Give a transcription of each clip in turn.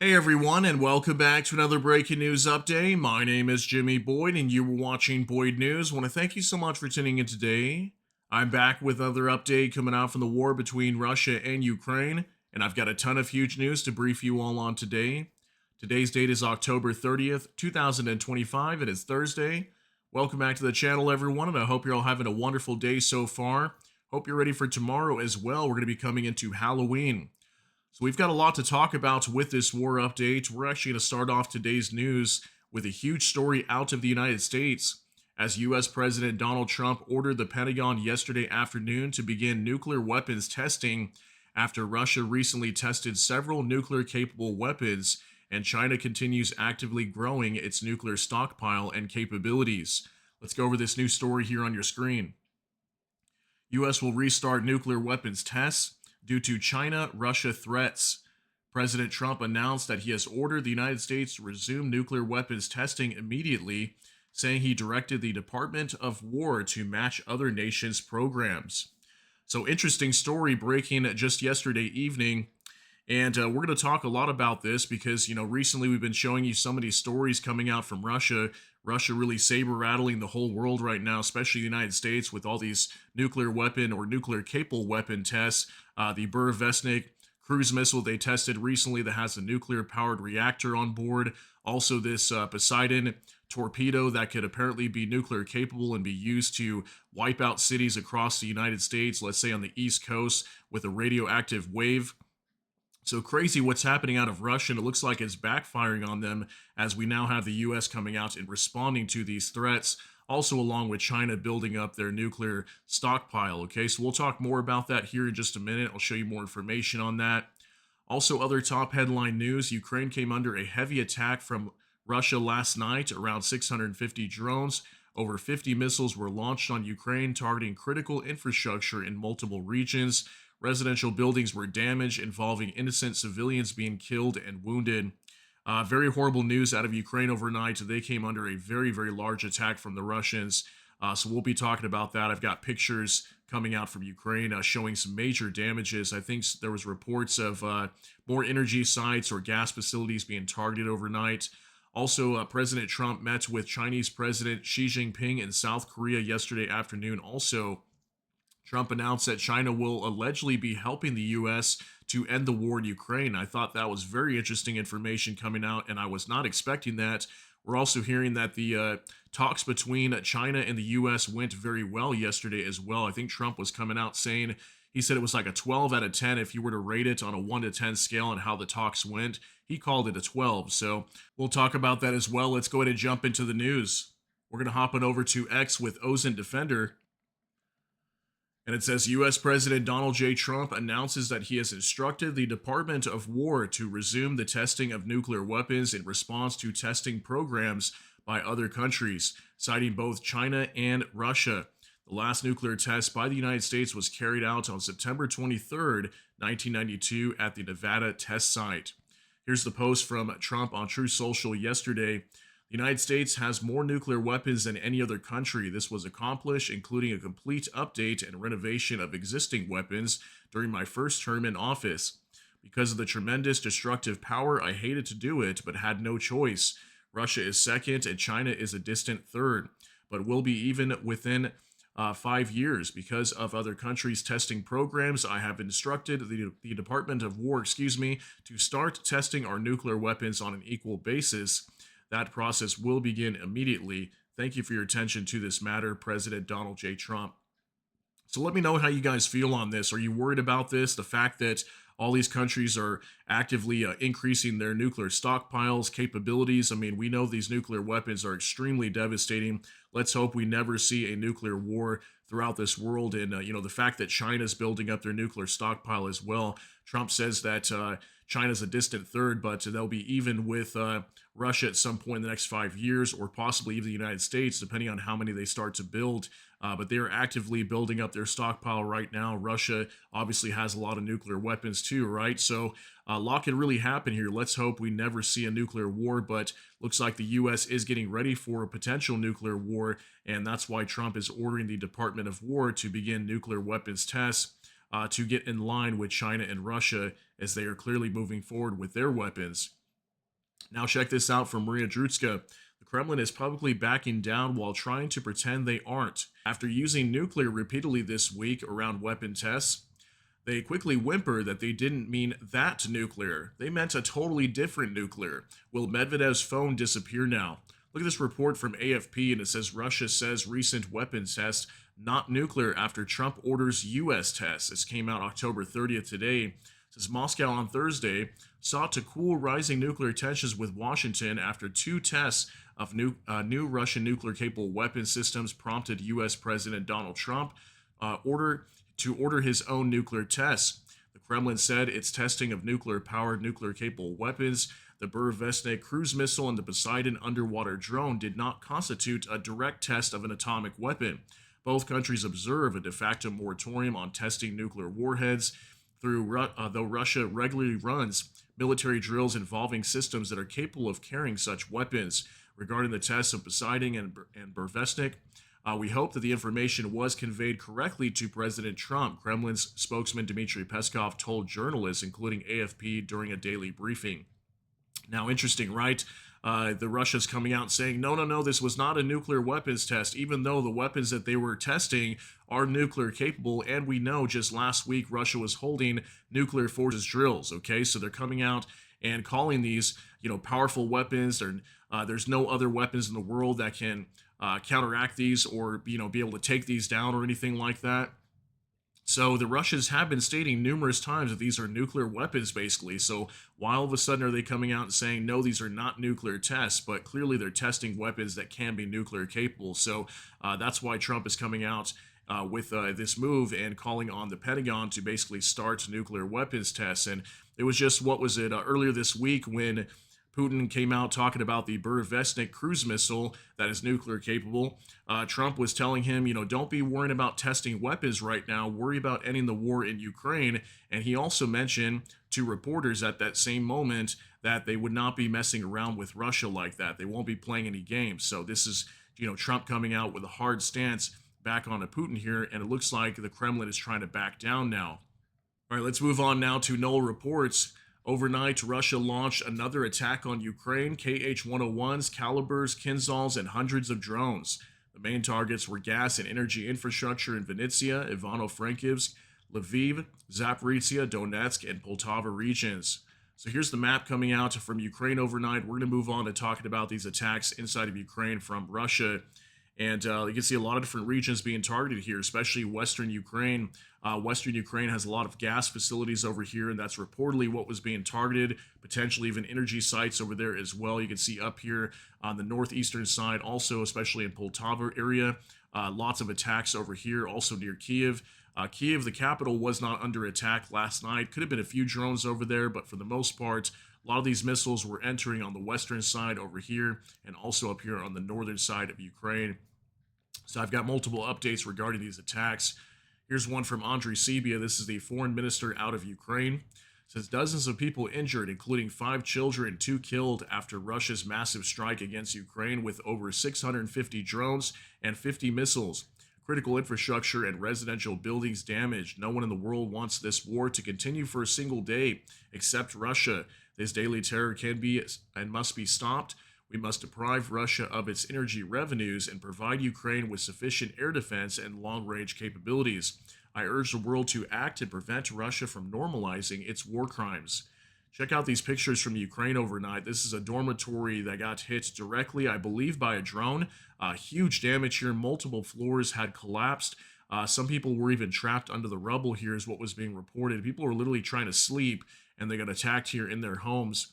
Hey everyone, and welcome back to another breaking news update. My name is Jimmy Boyd, and you were watching Boyd News. I want to thank you so much for tuning in today. I'm back with another update coming out from the war between Russia and Ukraine, and I've got a ton of huge news to brief you all on today. Today's date is October 30th, 2025. It is Thursday. Welcome back to the channel, everyone, and I hope you're all having a wonderful day so far. Hope you're ready for tomorrow as well. We're going to be coming into Halloween. So we've got a lot to talk about with this war update. We're actually going to start off today's news with a huge story out of the United States, as US President Donald Trump ordered the Pentagon yesterday afternoon to begin nuclear weapons testing after Russia recently tested several nuclear-capable weapons, and China continues actively growing its nuclear stockpile and capabilities. Let's go over this new story here on your screen. U.S. will restart nuclear weapons tests due to China-Russia threats. President Trump announced that he has ordered the United States to resume nuclear weapons testing immediately, saying he directed the Department of War to match other nations' programs. So, interesting story breaking just yesterday evening. And we're going to talk a lot about this because, recently we've been showing you some of these stories coming out from Russia. Russia really saber rattling the whole world right now, especially the United States, with all these nuclear weapon or nuclear capable weapon tests. The Burevestnik cruise missile they tested recently that has a nuclear powered reactor on board. Also, this Poseidon torpedo that could apparently be nuclear capable and be used to wipe out cities across the United States, let's say on the East Coast, with a radioactive wave. So crazy what's happening out of Russia, and it looks like it's backfiring on them as we now have the US coming out and responding to these threats, also along with China building up their nuclear stockpile. Okay, so we'll talk more about that here in just a minute. I'll show you more information on that. Also, other top headline news: Ukraine came under a heavy attack from Russia last night, around 650 drones. Over 50 missiles were launched on Ukraine, targeting critical infrastructure in multiple regions. Residential buildings were damaged, involving innocent civilians being killed and wounded. Very horrible news out of Ukraine overnight. They came under a very, very large attack from the Russians. So we'll be talking about that. I've got pictures coming out from Ukraine showing some major damages. I think there was reports of more energy sites or gas facilities being targeted overnight. Also, President Trump met with Chinese President Xi Jinping in South Korea yesterday afternoon. Also, Trump announced that China will allegedly be helping the U.S. to end the war in Ukraine. I thought that was very interesting information coming out, and I was not expecting that. We're also hearing that the talks between China and the U.S. went very well yesterday as well. I think Trump was coming out saying, he said it was like a 12 out of 10 if you were to rate it on a 1 to 10 scale on how the talks went. He called it a 12. So we'll talk about that as well. Let's go ahead and jump into the news. We're going to hop on over to X with Ozen Defender. And it says U.S. President Donald J. Trump announces that he has instructed the Department of War to resume the testing of nuclear weapons in response to testing programs by other countries, citing both China and Russia. The last nuclear test by the United States was carried out on September 23rd, 1992, at the Nevada test site. Here's the post from Trump on Truth Social yesterday. The United States has more nuclear weapons than any other country. This was accomplished, including a complete update and renovation of existing weapons during my first term in office. Because of the tremendous destructive power, I hated to do it, but had no choice. Russia is second, and China is a distant third, but will be even within 5 years. Because of other countries' testing programs, I have instructed the Department of War, to start testing our nuclear weapons on an equal basis. That process will begin immediately. Thank you for your attention to this matter, President Donald J. Trump. So let me know how you guys feel on this. Are you worried about this? The fact that all these countries are actively increasing their nuclear stockpiles, capabilities. I mean, we know these nuclear weapons are extremely devastating. Let's hope we never see a nuclear war throughout this world. And, the fact that China's building up their nuclear stockpile as well. Trump says that China's a distant third, but they'll be even with Russia at some point in the next 5 years, or possibly even the United States, depending on how many they start to build. But they are actively building up their stockpile right now. Russia obviously has a lot of nuclear weapons too, right? So a lot can really happen here. Let's hope we never see a nuclear war, but looks like the U.S. is getting ready for a potential nuclear war, and that's why Trump is ordering the Department of War to begin nuclear weapons tests to get in line with China and Russia, as they are clearly moving forward with their weapons. Now, check this out from Maria Drutska. The Kremlin is publicly backing down while trying to pretend they aren't. After using nuclear repeatedly this week around weapon tests, they quickly whimper that they didn't mean that nuclear. They meant a totally different nuclear. Will Medvedev's phone disappear now? Look at this report from AFP, and it says Russia says recent weapons test not nuclear after Trump orders U.S. tests. This came out October 30th today. It says Moscow on Thursday sought to cool rising nuclear tensions with Washington after two tests of new Russian nuclear-capable weapon systems prompted U.S. President Donald Trump order his own nuclear tests. The Kremlin said its testing of nuclear-powered, nuclear-capable weapons, the Burevestnik cruise missile and the Poseidon underwater drone, did not constitute a direct test of an atomic weapon. Both countries observe a de facto moratorium on testing nuclear warheads, though Russia regularly runs military drills involving systems that are capable of carrying such weapons. Regarding the tests of Poseidon and Burevestnik, we hope that the information was conveyed correctly to President Trump, Kremlin's spokesman Dmitry Peskov told journalists, including AFP, during a daily briefing. Now, interesting, right? The Russia's coming out saying, no, no, no, this was not a nuclear weapons test, even though the weapons that they were testing are nuclear capable. And we know just last week Russia was holding nuclear forces drills. Okay, so they're coming out and calling these, powerful weapons. There's no other weapons in the world that can counteract these or, be able to take these down or anything like that. So the Russians have been stating numerous times that these are nuclear weapons, basically. So why all of a sudden are they coming out and saying, no, these are not nuclear tests? But clearly they're testing weapons that can be nuclear capable. So that's why Trump is coming out with this move and calling on the Pentagon to basically start nuclear weapons tests. And it was just, what was it, earlier this week when Putin came out talking about the Burevestnik cruise missile that is nuclear capable. Trump was telling him, don't be worrying about testing weapons right now. Worry about ending the war in Ukraine. And he also mentioned to reporters at that same moment that they would not be messing around with Russia like that. They won't be playing any games. So this is, Trump coming out with a hard stance back onto Putin here. And it looks like the Kremlin is trying to back down now. All right, let's move on now to Null reports. Overnight, Russia launched another attack on Ukraine, Kh-101s, Calibers, Kinzhals, and hundreds of drones. The main targets were gas and energy infrastructure in Vinnytsia, Ivano-Frankivsk, Lviv, Zaporizhia, Donetsk, and Poltava regions. So here's the map coming out from Ukraine overnight. We're going to move on to talking about these attacks inside of Ukraine from Russia. And you can see a lot of different regions being targeted here, especially Western Ukraine. Western Ukraine has a lot of gas facilities over here, and that's reportedly what was being targeted, potentially even energy sites over there as well. You can see up here on the northeastern side, also, especially in Poltava area, lots of attacks over here, also near Kiev. Kiev, the capital, was not under attack last night. Could have been a few drones over there, but for the most part, a lot of these missiles were entering on the western side over here and also up here on the northern side of Ukraine. So I've got multiple updates regarding these attacks. Here's one from Andriy Sybiha. This is the foreign minister out of Ukraine. It says dozens of people injured, including 5 children and 2 killed after Russia's massive strike against Ukraine with over 650 drones and 50 missiles. Critical infrastructure and residential buildings damaged. No one in the world wants this war to continue for a single day except Russia. This daily terror can be and must be stopped. We must deprive Russia of its energy revenues and provide Ukraine with sufficient air defense and long-range capabilities. I urge the world to act and prevent Russia from normalizing its war crimes. Check out these pictures from Ukraine overnight. This is a dormitory that got hit directly, I believe, by a drone. Huge damage here. Multiple floors had collapsed. Some people were even trapped under the rubble here is what was being reported. People were literally trying to sleep, and they got attacked here in their homes.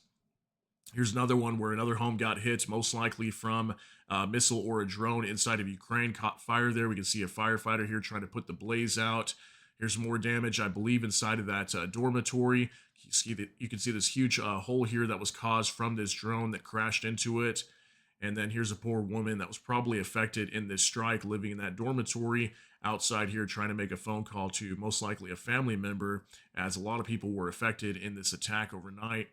Here's another one where another home got hit, most likely from a missile or a drone inside of Ukraine. Caught fire there. We can see a firefighter here trying to put the blaze out. Here's more damage, I believe, inside of that dormitory. You can see this huge hole here that was caused from this drone that crashed into it. And then here's a poor woman that was probably affected in this strike, living in that dormitory outside here, trying to make a phone call to most likely a family member, as a lot of people were affected in this attack overnight.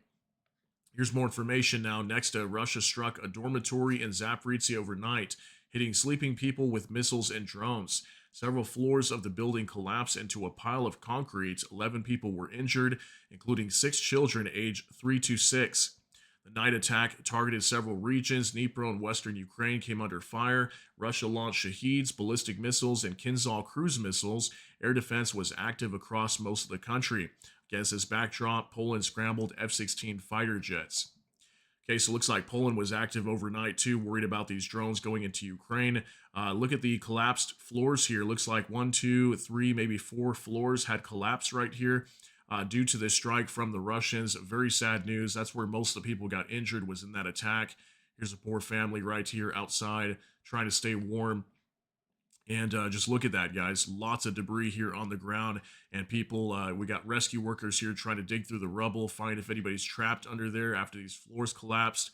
Here's more information now. Next, Russia struck a dormitory in Zaporizhia overnight, hitting sleeping people with missiles and drones. Several floors of the building collapsed into a pile of concrete. 11 people were injured, including 6 children aged 3 to 6. The night attack targeted several regions. Dnipro and western Ukraine came under fire. Russia launched Shaheeds, ballistic missiles, and Kinzhal cruise missiles. Air defense was active across most of the country. Against this backdrop, Poland scrambled F 16 fighter jets. Okay, so it looks like Poland was active overnight too, worried about these drones going into Ukraine. Look at the collapsed floors here. Looks like one, two, three, maybe four floors had collapsed right here due to this strike from the Russians. Very sad news. That's where most of the people got injured, was in that attack. Here's a poor family right here outside trying to stay warm. And just look at that, guys. Lots of debris here on the ground. And people, we got rescue workers here trying to dig through the rubble, find if anybody's trapped under there after these floors collapsed.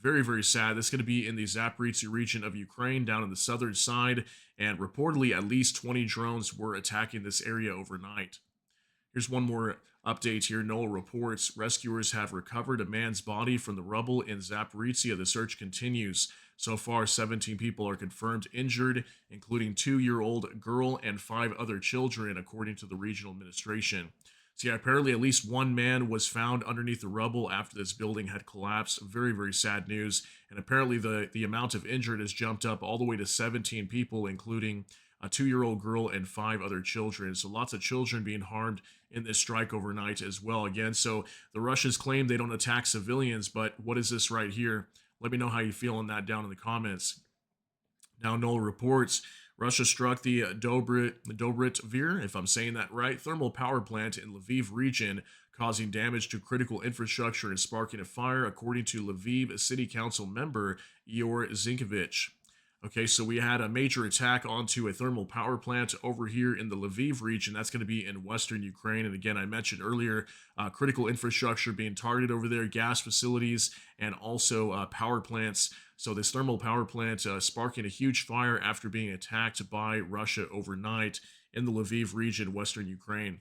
Very, very sad. This is going to be in the Zaporizhzhia region of Ukraine, down in the southern side. And reportedly, at least 20 drones were attacking this area overnight. Here's one more update here. NOAA reports rescuers have recovered a man's body from the rubble in Zaporizhzhia. The search continues. So far, 17 people are confirmed injured, including 2-year-old girl and 5 other children, according to the regional administration. So yeah, apparently at least one man was found underneath the rubble after this building had collapsed. Very, very sad news. And apparently the amount of injured has jumped up all the way to 17 people, including a 2-year-old girl and 5 other children. So lots of children being harmed in this strike overnight as well. Again, so the Russians claim they don't attack civilians, but what is this right here? Let me know how you feel on that down in the comments. Now, NOAA reports Russia struck the Dobrytvir, if I'm saying that right, thermal power plant in Lviv region, causing damage to critical infrastructure and sparking a fire, according to Lviv City Council member Igor Zinkovich. Okay, so we had a major attack onto a thermal power plant over here in the Lviv region. That's going to be in western Ukraine. And again, I mentioned earlier, critical infrastructure being targeted over there, gas facilities, and also power plants. So this thermal power plant sparking a huge fire after being attacked by Russia overnight in the Lviv region, western Ukraine.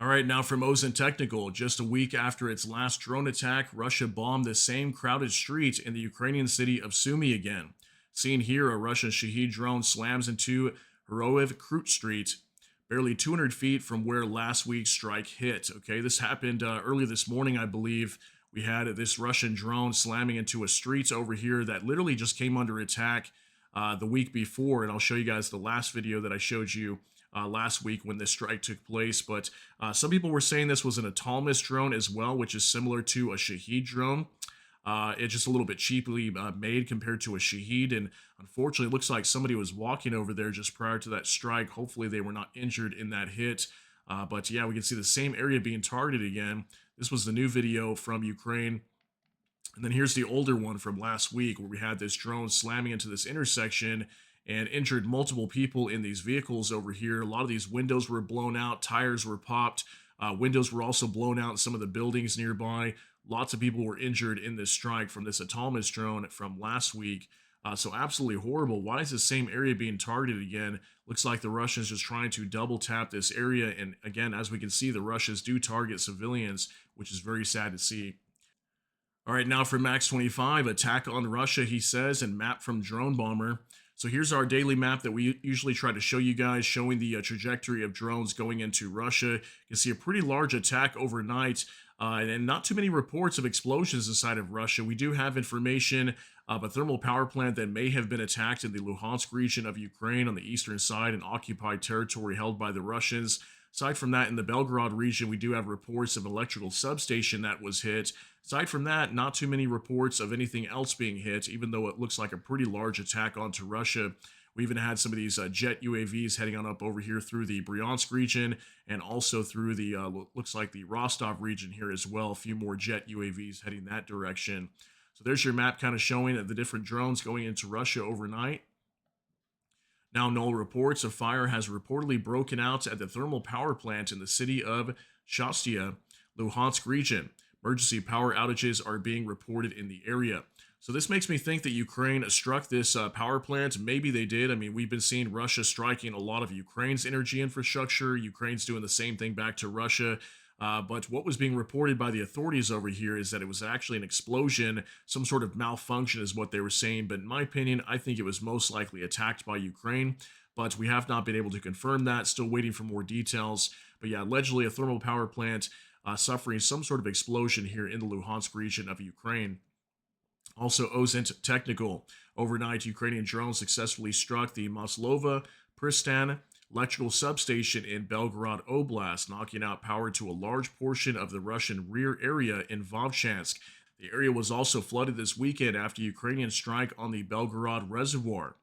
All right, now from Ozen Technical. Just a week after its last drone attack, Russia bombed the same crowded street in the Ukrainian city of Sumy again. Seen here, a Russian Shahed drone slams into Heroev Krut Street, barely 200 feet from where last week's strike hit. Okay, this happened early this morning, I believe. We had this Russian drone slamming into a street over here that literally just came under attack the week before, and I'll show you guys the last video that I showed you last week when this strike took place. But some people were saying this was an autonomous drone as well, which is similar to a Shahed drone. It's just a little bit cheaply made compared to a Shahed, and unfortunately it looks like somebody was walking over there just prior to that strike. Hopefully they were not injured in that hit. But yeah, we can see the same area being targeted again. This was the new video from Ukraine. And then here's the older one from last week where we had this drone slamming into this intersection and injured multiple people in these vehicles over here. A lot of these windows were blown out, tires were popped, windows were also blown out in some of the buildings nearby. Lots of people were injured in this strike from this autonomous drone from last week. So absolutely horrible. Why is the same area being targeted again? Looks like the Russians just trying to double tap this area. And again, as we can see, the Russians do target civilians, which is very sad to see. All right, now for Max 25, attack on Russia, he says, and map from Drone Bomber. So here's our daily map that we usually try to show you guys, showing the trajectory of drones going into Russia. You can see a pretty large attack overnight, and not too many reports of explosions inside of Russia. We do have information of a thermal power plant that may have been attacked in the Luhansk region of Ukraine on the eastern side, an occupied territory held by the Russians. Aside from that, in the Belgorod region, we do have reports of an electrical substation that was hit. Aside from that, not too many reports of anything else being hit, even though it looks like a pretty large attack onto Russia. We even had some of these jet UAVs heading on up over here through the Bryansk region and also through the, looks like the Rostov region here as well. A few more jet UAVs heading that direction. So there's your map kind of showing the different drones going into Russia overnight. Now, NOAA reports a fire has reportedly broken out at the thermal power plant in the city of Shastia, Luhansk region. Emergency power outages are being reported in the area. So this makes me think that Ukraine struck this power plant. Maybe they did. I mean, we've been seeing Russia striking a lot of Ukraine's energy infrastructure. Ukraine's doing the same thing back to Russia. But what was being reported by the authorities over here is that it was actually an explosion, some sort of malfunction is what they were saying. But in my opinion, I think it was most likely attacked by Ukraine. But we have not been able to confirm that. Still waiting for more details. But yeah, allegedly a thermal power plant suffering some sort of explosion here in the Luhansk region of Ukraine. Also, Ozent Technical. Overnight, Ukrainian drones successfully struck the Maslova Pristan electrical substation in Belgorod Oblast, knocking out power to a large portion of the Russian rear area in Vovchansk. The area was also flooded this weekend after Ukrainian strike on the Belgorod reservoir.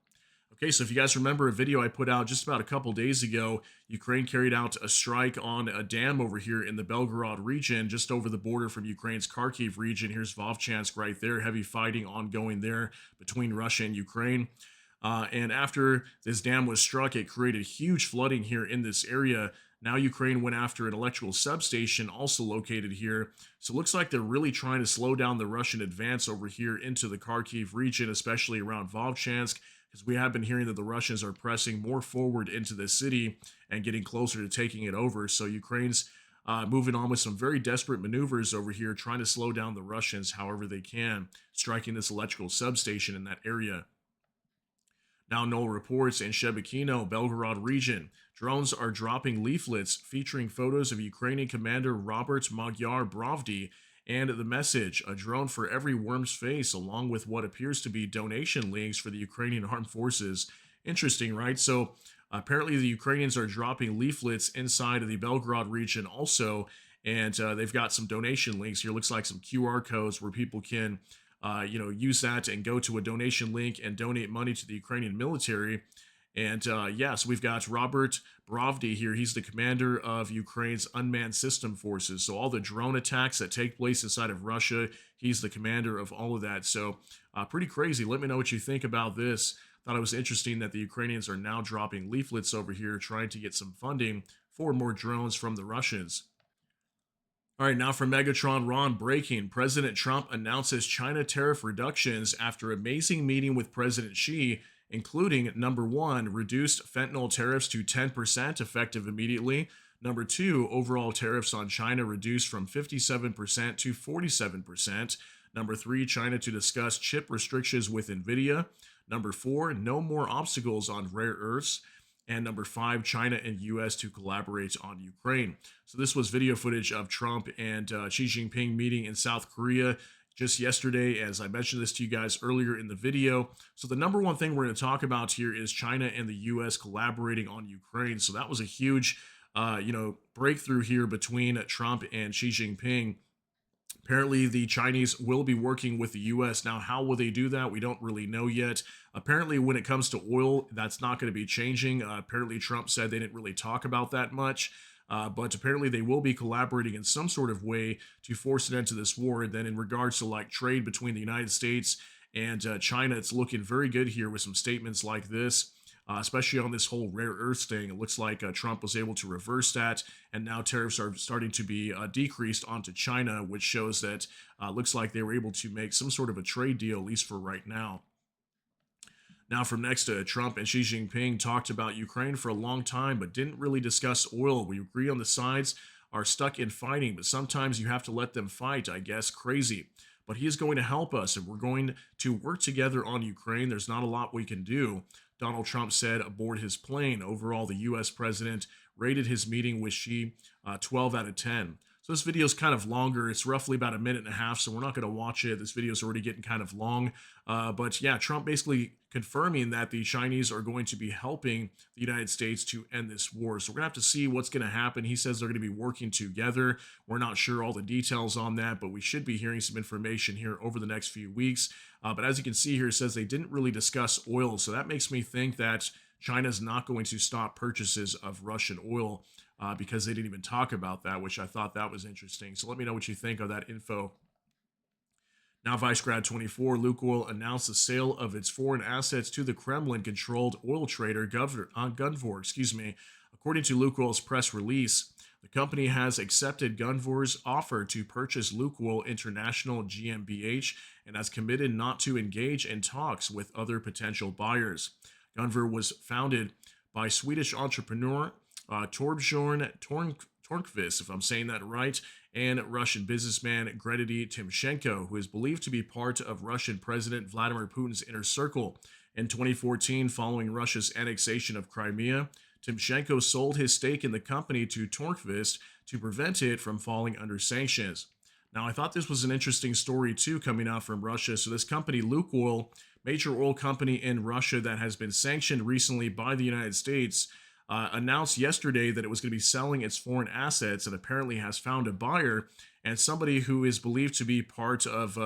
Okay, so if you guys remember a video I put out just about a couple days ago, Ukraine carried out a strike on a dam over here in the Belgorod region, just over the border from Ukraine's Kharkiv region. Here's Vovchansk right there. Heavy fighting ongoing there between Russia and Ukraine. And after this dam was struck, it created huge flooding here in this area. Now Ukraine went after an electrical substation also located here. So it looks like they're really trying to slow down the Russian advance over here into the Kharkiv region, especially around Vovchansk, because we have been hearing that the Russians are pressing more forward into the city and getting closer to taking it over. So Ukraine's moving on with some very desperate maneuvers over here, trying to slow down the Russians however they can, striking this electrical substation in that area. Now, Knoll reports in Shebekino, Belgorod region, drones are dropping leaflets featuring photos of Ukrainian commander Robert Magyar Brovdy and the message, a drone for every worm's face, along with what appears to be donation links for the Ukrainian armed forces. Interesting, right? So apparently the Ukrainians are dropping leaflets inside of the Belgorod region also, and they've got some donation links here. Looks like some QR codes where people can use that and go to a donation link and donate money to the Ukrainian military. And so we've got Robert Brovdy here. He's the commander of Ukraine's unmanned system forces. So all the drone attacks that take place inside of Russia, he's the commander of all of that. So pretty crazy. Let me know what you think about this. Thought it was interesting that the Ukrainians are now dropping leaflets over here, trying to get some funding for more drones from the Russians. All right, now from Megatron Ron breaking. President Trump announces China tariff reductions after amazing meeting with President Xi, including number one, reduced fentanyl tariffs to 10% effective immediately. Number two, overall tariffs on China reduced from 57% to 47%. Number three, China to discuss chip restrictions with NVIDIA. Number four, no more obstacles on rare earths. And number five, China and U.S. to collaborate on Ukraine. So this was video footage of Trump and Xi Jinping meeting in South Korea just yesterday, as I mentioned this to you guys earlier in the video. So the number one thing we're going to talk about here is China and the U.S. collaborating on Ukraine. So that was a huge, breakthrough here between Trump and Xi Jinping. Apparently, the Chinese will be working with the U.S. Now, how will they do that? We don't really know yet. Apparently, when it comes to oil, that's not going to be changing. Apparently, Trump said they didn't really talk about that much. But apparently, they will be collaborating in some sort of way to force an end to this war. And then in regards to like trade between the United States and China, it's looking very good here with some statements like this. Especially on this whole rare earth thing. It looks like Trump was able to reverse that, and now tariffs are starting to be decreased onto China, which shows that looks like they were able to make some sort of a trade deal, at least for right now. Now, from next to Trump and Xi Jinping talked about Ukraine for a long time, but didn't really discuss oil. We agree on the sides are stuck in fighting, but sometimes you have to let them fight, I guess. Crazy. But he is going to help us, and we're going to work together on Ukraine. There's not a lot we can do. Donald Trump said aboard his plane. Overall, the U.S. president rated his meeting with Xi 12 out of 10. So this video is kind of longer. It's roughly about a minute and a half, so we're not going to watch it. This video is already getting kind of long. But yeah, Trump basically confirming that the Chinese are going to be helping the United States to end this war. So we're going to have to see what's going to happen. He says they're going to be working together. We're not sure all the details on that, but we should be hearing some information here over the next few weeks. But as you can see here, it says they didn't really discuss oil. So that makes me think that China's not going to stop purchases of Russian oil because they didn't even talk about that, which I thought that was interesting. So let me know what you think of that info. Now, Vice Grad 24, Lukoil announced the sale of its foreign assets to the Kremlin-controlled oil trader Gunvor. According to Lukoil's press release, the company has accepted Gunvor's offer to purchase Lukoil International GmbH and has committed not to engage in talks with other potential buyers. Gunvor was founded by Swedish entrepreneur Torbjörn Tornqvist, if I'm saying that right, and Russian businessman Gennady Timchenko, who is believed to be part of Russian President Vladimir Putin's inner circle. In 2014, following Russia's annexation of Crimea, Timchenko sold his stake in the company to Torkvist to prevent it from falling under sanctions. Now, I thought this was an interesting story too, coming out from Russia. So, this company, Lukoil, major oil company in Russia that has been sanctioned recently by the United States, announced yesterday that it was going to be selling its foreign assets and apparently has found a buyer and somebody who is believed to be part of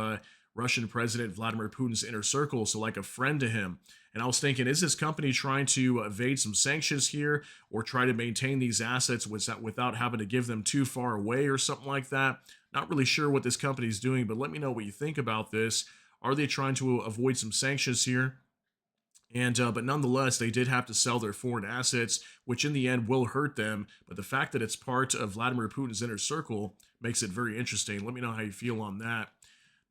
Russian President Vladimir Putin's inner circle, so like a friend to him. And I was thinking, is this company trying to evade some sanctions here or try to maintain these assets without having to give them too far away or something like that? Not really sure what this company is doing, but let me know what you think about this. Are they trying to avoid some sanctions here? And but nonetheless, they did have to sell their foreign assets, which in the end will hurt them. But the fact that it's part of Vladimir Putin's inner circle makes it very interesting. Let me know how you feel on that.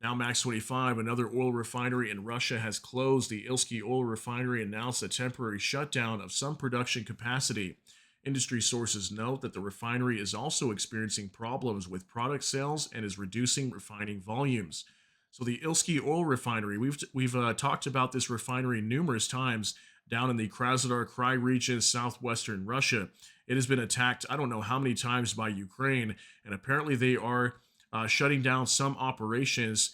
Now, Max 25, another oil refinery in Russia has closed. The Ilsky oil refinery announced a temporary shutdown of some production capacity. Industry sources note that the refinery is also experiencing problems with product sales and is reducing refining volumes. So the Ilsky oil refinery, we've talked about this refinery numerous times down in the Krasnodar Krai region, southwestern Russia. It has been attacked, I don't know how many times by Ukraine, and apparently they are shutting down some operations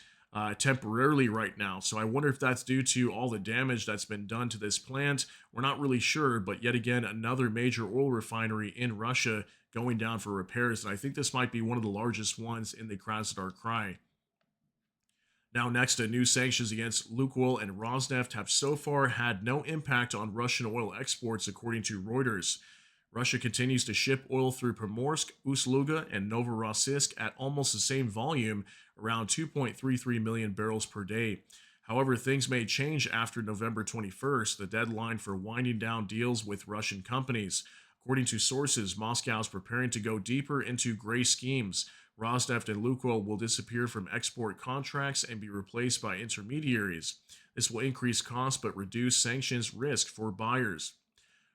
temporarily right now. So I wonder if that's due to all the damage that's been done to this plant. We're not really sure, but yet again, another major oil refinery in Russia going down for repairs. And I think this might be one of the largest ones in the Krasnodar Krai. Now, next, new sanctions against Lukoil and Rosneft have so far had no impact on Russian oil exports, according to Reuters. Russia continues to ship oil through Primorsk, Ust-Luga, and Novorossiysk at almost the same volume, around 2.33 million barrels per day. However, things may change after November 21st, the deadline for winding down deals with Russian companies. According to sources, Moscow is preparing to go deeper into gray schemes. Rosneft and Lukoil will disappear from export contracts and be replaced by intermediaries. This will increase costs but reduce sanctions risk for buyers.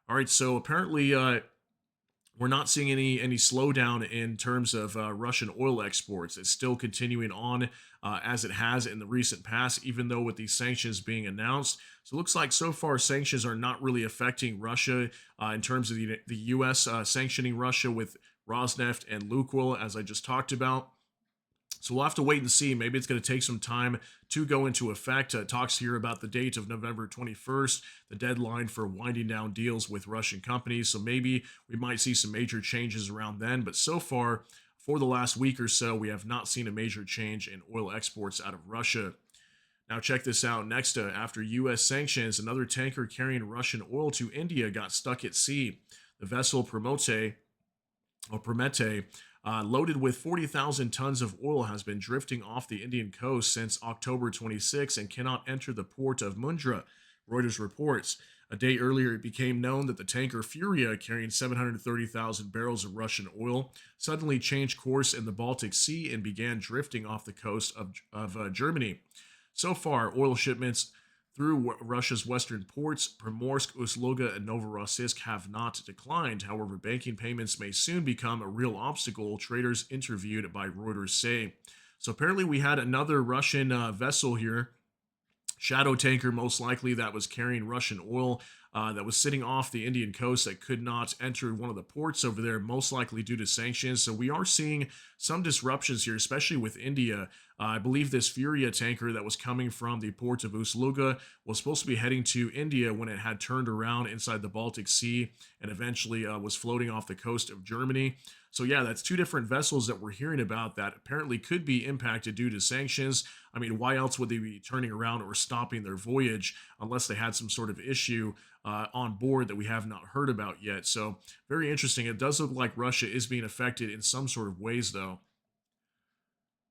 All right, so apparently we're not seeing any slowdown in terms of Russian oil exports. It's still continuing on as it has in the recent past, even though with these sanctions being announced. So it looks like so far sanctions are not really affecting Russia in terms of the U.S. Sanctioning Russia with Rosneft and Lukoil, as I just talked about. So we'll have to wait and see. Maybe it's going to take some time to go into effect. Talks here about the date of November 21st, the deadline for winding down deals with Russian companies. So maybe we might see some major changes around then. But so far, for the last week or so, we have not seen a major change in oil exports out of Russia. Now check this out. Next, after U.S. sanctions, another tanker carrying Russian oil to India got stuck at sea. The vessel Promete, loaded with 40,000 tons of oil, has been drifting off the Indian coast since October 26 and cannot enter the port of Mundra, Reuters reports. A day earlier, it became known that the tanker Furia, carrying 730,000 barrels of Russian oil, suddenly changed course in the Baltic Sea and began drifting off the coast of Germany. So far, oil shipments through Russia's western ports, Primorsk, Ust-Luga, and Novorossiysk, have not declined. However, banking payments may soon become a real obstacle, traders interviewed by Reuters say. So apparently we had another Russian vessel here, shadow tanker most likely, that was carrying Russian oil that was sitting off the Indian coast that could not enter one of the ports over there, most likely due to sanctions. So we are seeing some disruptions here, especially with India. I believe this Furia tanker that was coming from the port of Ust-Luga was supposed to be heading to India when it had turned around inside the Baltic Sea and eventually was floating off the coast of Germany. So yeah, that's two different vessels that we're hearing about that apparently could be impacted due to sanctions. I mean, why else would they be turning around or stopping their voyage unless they had some sort of issue on board that we have not heard about yet? So very interesting. It does look like Russia is being affected in some sort of ways, though.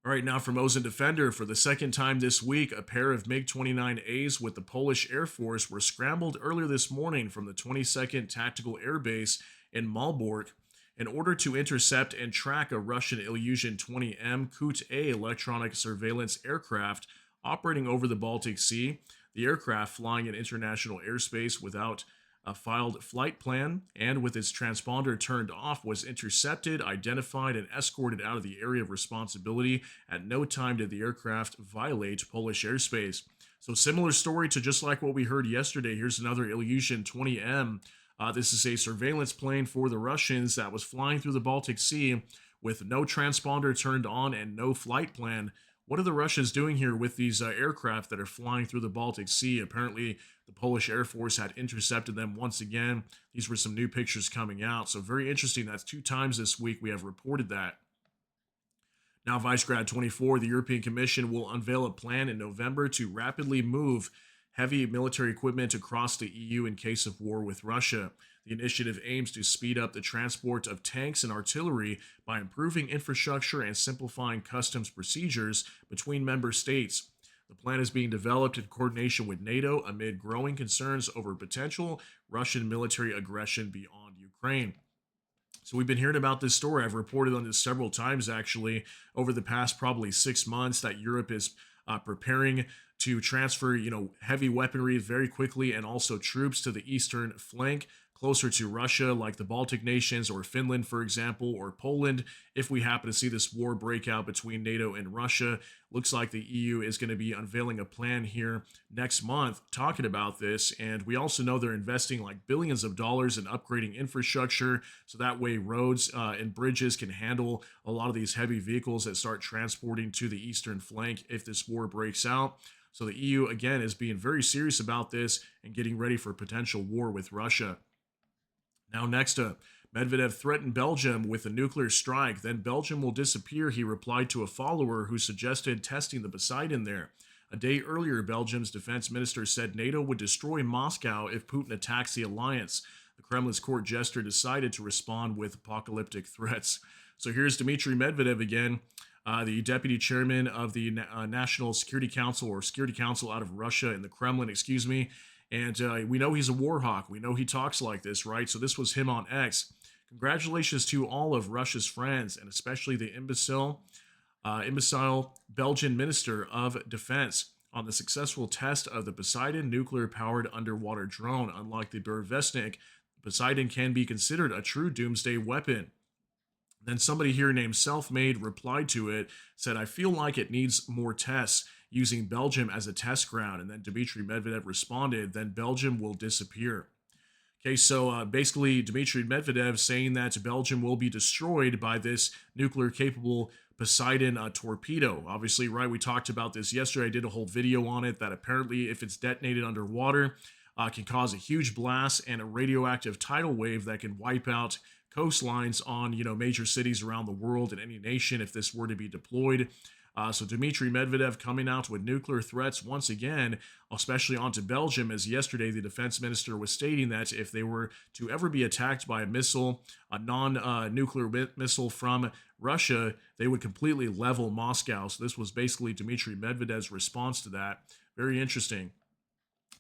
All right, now from Ozen Defender, for the second time this week, a pair of MiG-29As with the Polish Air Force were scrambled earlier this morning from the 22nd Tactical Air Base in Malbork in order to intercept and track a Russian Ilyushin-20M Kut-A electronic surveillance aircraft operating over the Baltic Sea. The aircraft, flying in international airspace without a filed flight plan and with its transponder turned off, was intercepted, identified, and escorted out of the area of responsibility. At no time did the aircraft violate Polish airspace. So similar story to just like what we heard yesterday. Here's another Ilyushin 20M This is a surveillance plane for the Russians that was flying through the Baltic Sea with no transponder turned on and no flight plan. What are the Russians doing here with these aircraft that are flying through the Baltic Sea? Apparently, the Polish Air Force had intercepted them once again. These were some new pictures coming out. So, very interesting. That's 2 times this week we have reported that. Now, Vicegrad 24, the European Commission will unveil a plan in November to rapidly move heavy military equipment across the EU in case of war with Russia. The initiative aims to speed up the transport of tanks and artillery by improving infrastructure and simplifying customs procedures between member states. The plan is being developed in coordination with NATO amid growing concerns over potential Russian military aggression beyond Ukraine. So we've been hearing about this story. I've reported on this several times actually over the past probably 6 months that Europe is preparing to transfer, heavy weaponry very quickly and also troops to the eastern flank closer to Russia, like the Baltic nations or Finland, for example, or Poland. If we happen to see this war break out between NATO and Russia, looks like the EU is going to be unveiling a plan here next month talking about this. And we also know they're investing like billions of dollars in upgrading infrastructure so that way roads and bridges can handle a lot of these heavy vehicles that start transporting to the eastern flank if this war breaks out. So the EU, again, is being very serious about this and getting ready for potential war with Russia. Now, next up, Medvedev threatened Belgium with a nuclear strike. Then Belgium will disappear, he replied to a follower who suggested testing the Poseidon there. A day earlier, Belgium's defense minister said NATO would destroy Moscow if Putin attacks the alliance. The Kremlin's court jester decided to respond with apocalyptic threats. So here's Dmitry Medvedev again, the deputy chairman of the National Security Council, or Security Council out of Russia in the Kremlin, excuse me. And we know he's a war hawk. We know he talks like this, right? So this was him on X. Congratulations to all of Russia's friends, and especially the imbecile Belgian Minister of Defense on the successful test of the Poseidon nuclear-powered underwater drone. Unlike the Burevestnik, Poseidon can be considered a true doomsday weapon. Then somebody here named Selfmade replied to it, said, I feel like it needs more tests, using Belgium as a test ground. And then Dmitry Medvedev responded, then Belgium will disappear. Okay, so basically Dmitry Medvedev saying that Belgium will be destroyed by this nuclear-capable Poseidon torpedo. Obviously, right, we talked about this yesterday. I did a whole video on it that apparently if it's detonated underwater, can cause a huge blast and a radioactive tidal wave that can wipe out coastlines on, major cities around the world and any nation if this were to be deployed. So Dmitry Medvedev coming out with nuclear threats once again, especially onto Belgium, as yesterday the defense minister was stating that if they were to ever be attacked by a missile, a non-nuclear missile from Russia, they would completely level Moscow. So this was basically Dmitry Medvedev's response to that. Very interesting.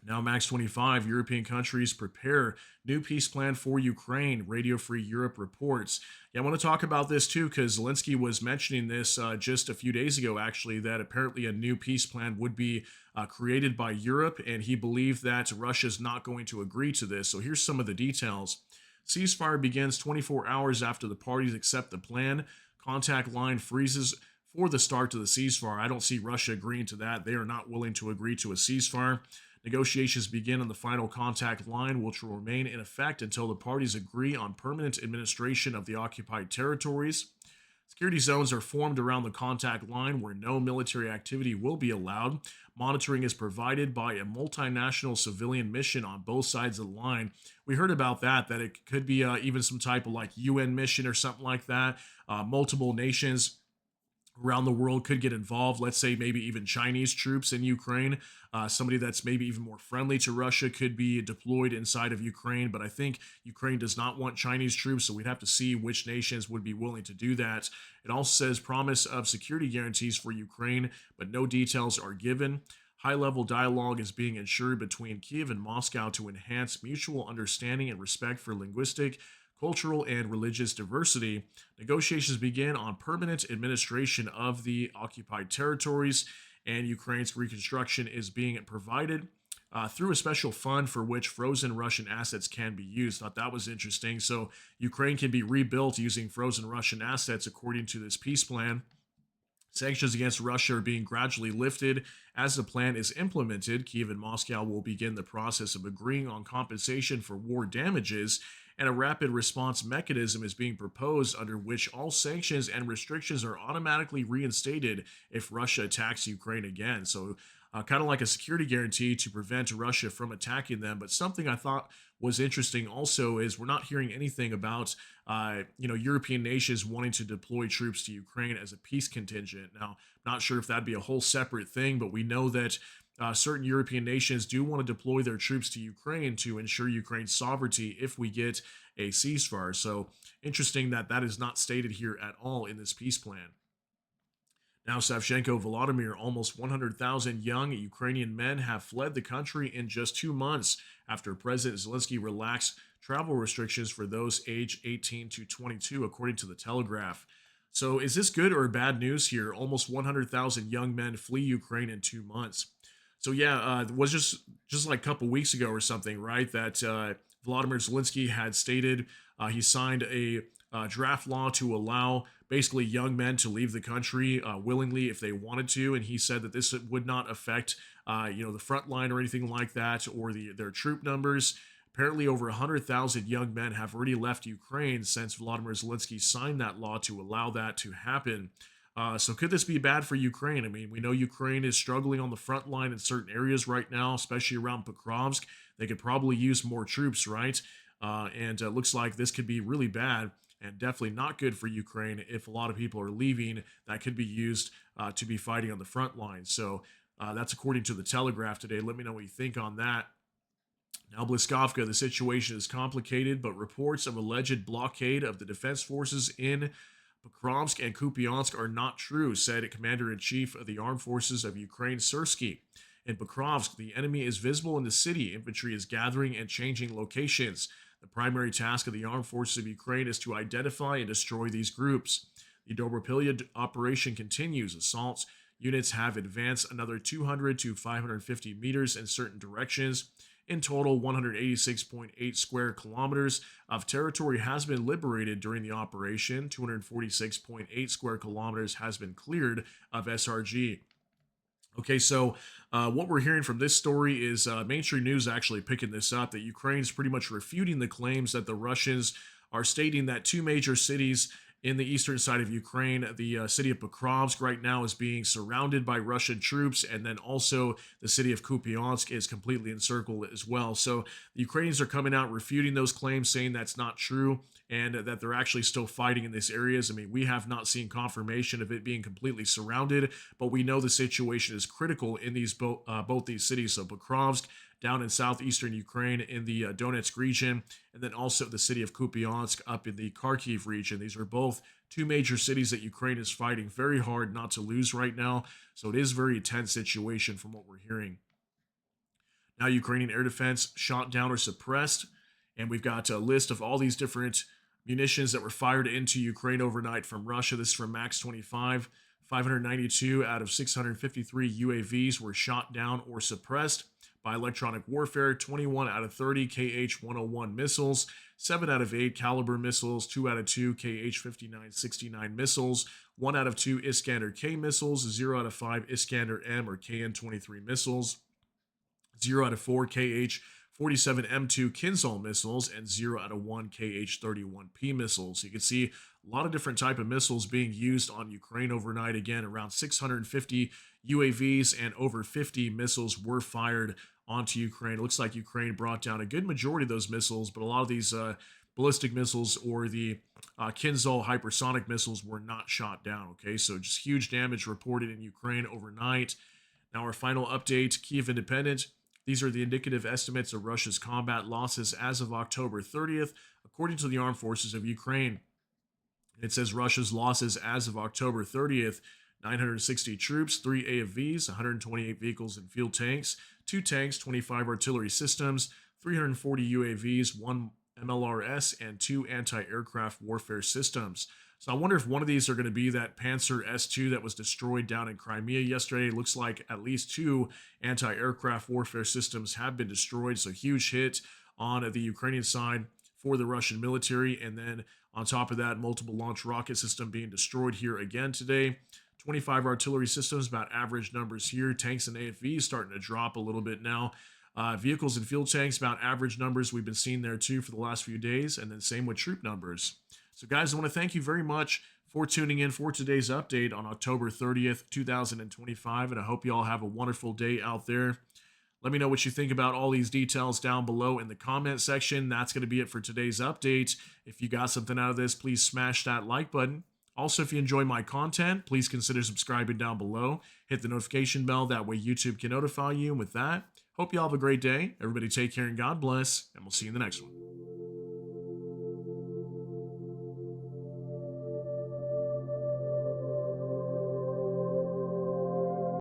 Now, Max 25, European countries prepare new peace plan for Ukraine, Radio Free Europe reports. Yeah, I want to talk about this too, because Zelensky was mentioning this just a few days ago, actually, that apparently a new peace plan would be created by Europe, and he believed that Russia's not going to agree to this. So here's some of the details. Ceasefire begins 24 hours after the parties accept the plan. Contact line freezes for the start of the ceasefire. I don't see Russia agreeing to that. They are not willing to agree to a ceasefire. Negotiations begin on the final contact line, which will remain in effect until the parties agree on permanent administration of the occupied territories. Security zones are formed around the contact line where no military activity will be allowed. Monitoring is provided by a multinational civilian mission on both sides of the line. We heard about that it could be even some type of like UN mission or something like that. Multiple nations around the world could get involved. Let's say maybe even Chinese troops in Ukraine. Somebody that's maybe even more friendly to Russia could be deployed inside of Ukraine. But I think Ukraine does not want Chinese troops, so we'd have to see which nations would be willing to do that. It also says promise of security guarantees for Ukraine, but no details are given. High-level dialogue is being ensured between Kiev and Moscow to enhance mutual understanding and respect for linguistic, cultural, and religious diversity. Negotiations begin on permanent administration of the occupied territories, and Ukraine's reconstruction is being provided through a special fund for which frozen Russian assets can be used. Thought that was interesting. So Ukraine can be rebuilt using frozen Russian assets according to this peace plan. Sanctions against Russia are being gradually lifted. As the plan is implemented, Kiev and Moscow will begin the process of agreeing on compensation for war damages, and a rapid response mechanism is being proposed under which all sanctions and restrictions are automatically reinstated if Russia attacks Ukraine again. So, kind of like a security guarantee to prevent Russia from attacking them. But something I thought was interesting also is we're not hearing anything about European nations wanting to deploy troops to Ukraine as a peace contingent. Now, not sure if that'd be a whole separate thing, but we know that certain European nations do want to deploy their troops to Ukraine to ensure Ukraine's sovereignty if we get a ceasefire. So interesting that that is not stated here at all in this peace plan. Now, Savchenko Volodymyr, almost 100,000 young Ukrainian men have fled the country in just 2 months after President Zelensky relaxed travel restrictions for those aged 18 to 22, according to the Telegraph. So, is this good or bad news here? Almost 100,000 young men flee Ukraine in 2 months. So, yeah, it was just like a couple weeks ago or something, right? That Volodymyr Zelensky had stated he signed a draft law to allow basically young men to leave the country willingly if they wanted to, and he said that this would not affect the front line or anything like that, or their troop numbers. Apparently, over 100,000 young men have already left Ukraine since Volodymyr Zelensky signed that law to allow that to happen. So, could this be bad for Ukraine? I mean, we know Ukraine is struggling on the front line in certain areas right now, especially around Pokrovsk. They could probably use more troops, right? And it looks like this could be really bad and definitely not good for Ukraine if a lot of people are leaving that could be used to be fighting on the front line. So that's according to the Telegraph today. Let me know what you think on that. Now, Bliskovka, the situation is complicated, but reports of alleged blockade of the defense forces in Pokrovsk and Kupiansk are not true, said Commander-in-Chief of the Armed Forces of Ukraine, Sersky. In Pokrovsk, the enemy is visible in the city. Infantry is gathering and changing locations. The primary task of the armed forces of Ukraine is to identify and destroy these groups. The Dobropilya operation continues. Assault units have advanced another 200 to 550 meters in certain directions. In total, 186.8 square kilometers of territory has been liberated during the operation. 246.8 square kilometers has been cleared of SRG. Okay, so what we're hearing from this story is mainstream news actually picking this up, that Ukraine's pretty much refuting the claims that the Russians are stating that two major cities in the eastern side of Ukraine, the city of Pokrovsk right now is being surrounded by Russian troops, and then also the city of Kupiansk is completely encircled as well. So the Ukrainians are coming out refuting those claims, saying that's not true, and that they're actually still fighting in these areas. I mean, we have not seen confirmation of it being completely surrounded, but we know the situation is critical in these both these cities. So Pokrovsk down in southeastern Ukraine in the Donetsk region, and then also the city of Kupiansk up in the Kharkiv region. These are both two major cities that Ukraine is fighting very hard not to lose right now. So it is a very tense situation from what we're hearing. Now, Ukrainian air defense shot down or suppressed, and we've got a list of all these different munitions that were fired into Ukraine overnight from Russia. This is from Max 25. 592 out of 653 UAVs were shot down or suppressed by electronic warfare. 21 out of 30 KH-101 missiles, 7 out of 8 Caliber missiles, 2 out of 2 KH-59-69 missiles, 1 out of 2 Iskander-K missiles, 0 out of 5 Iskander-M or KN-23 missiles, 0 out of 4 KH-47M2 Kinzhal missiles, and 0 out of 1 KH-31P missiles. You can see a lot of different type of missiles being used on Ukraine overnight. Again, around 650 UAVs and over 50 missiles were fired onto Ukraine. It looks like Ukraine brought down a good majority of those missiles, but a lot of these ballistic missiles or the Kinzhal hypersonic missiles were not shot down. Okay, so just huge damage reported in Ukraine overnight. Now, our final update, Kiev Independent. These are the indicative estimates of Russia's combat losses as of October 30th, according to the Armed Forces of Ukraine. It says Russia's losses as of October 30th: 960 troops, 3 AFVs, 128 vehicles and field tanks, 2 tanks, 25 artillery systems, 340 UAVs, 1 MLRS, and 2 anti-aircraft warfare systems. So I wonder if one of these are going to be that Panzer S2 that was destroyed down in Crimea yesterday. It looks like at least 2 anti-aircraft warfare systems have been destroyed. So huge hit on the Ukrainian side for the Russian military. And then on top of that, multiple launch rocket system being destroyed here again today. 25 artillery systems, about average numbers here. Tanks and AFVs starting to drop a little bit now. Vehicles and fuel tanks, about average numbers we've been seeing there too for the last few days. And then same with troop numbers. So, guys, I want to thank you very much for tuning in for today's update on October 30th, 2025. And I hope you all have a wonderful day out there. Let me know what you think about all these details down below in the comment section. That's going to be it for today's update. If you got something out of this, please smash that like button. Also, if you enjoy my content, please consider subscribing down below. Hit the notification bell. That way YouTube can notify you. And with that, hope you all have a great day. Everybody take care and God bless. And we'll see you in the next one.